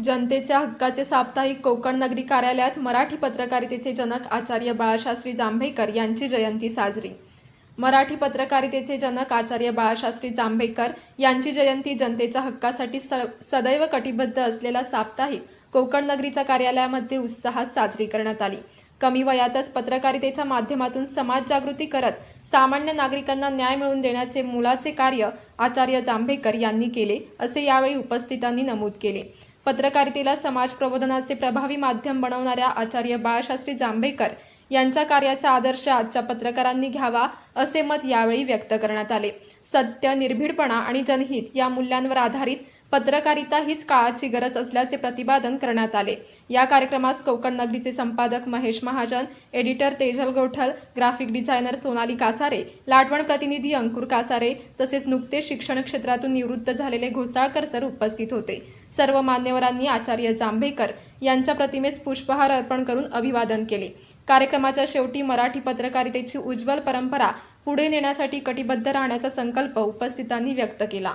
जनतेच्या हक्काचे साप्ताहिक कोकण नगरी कार्यालयात मराठी पत्रकारितेचे जनक आचार्य बाळशास्त्री जांभेकर यांची जयंती साजरी। मराठी पत्रकारितेचे जनक आचार्य बाळशास्त्री जांभेकर यांची जयंती जनतेच्या हक्कासाठी सदैव कटिबद्ध असलेल्या साप्ताहिक कोकण नगरीच्या कार्यालयामध्ये उत्साहात साजरी करण्यात आली। कमी वयातच पत्रकारितेच्या माध्यमातून समाज जागृती करत सामान्य नागरिकांना न्याय मिळवून देण्याचे मोलाचे कार्य आचार्य जांभेकर यांनी केले, असे यावेळी उपस्थितांनी नमूद केले। पत्रकारितेला समाज प्रबोधनाचे प्रभावी माध्यम बनवणाऱ्या आचार्य बाळशास्त्री जांभेकर यांच्या कार्याचा आदर्श आजच्या पत्रकारांनी घ्यावा, असे मत यावेळी व्यक्त करण्यात आले। सत्य, निर्भीडपणा आणि जनहित या मूल्यांवर आधारित पत्रकारिता हीच काळाची गरज असल्याचे प्रतिपादन करण्यात आले। या कार्यक्रमास कोकण नगरीचे संपादक Mahesh Mahajan, editor Tejal Gothal, graphic designer Sonali Kasare, Latwan प्रतिनिधी अंकुर कासारे तसेच नुकतेच शिक्षण क्षेत्रातून निवृत्त झालेले घोसाळकर सर उपस्थित होते। सर्व मान्यवरांनी आचार्य जांभेकर यांच्या प्रतिमेस पुष्पहार अर्पण करून अभिवादन केले। कार्यक्रमाच्या शेवटी मराठी पत्रकारितेची उज्ज्वल परंपरा पुढे नेण्यासाठी कटिबद्ध राहण्याचा संकल्प उपस्थितांनी व्यक्त केला।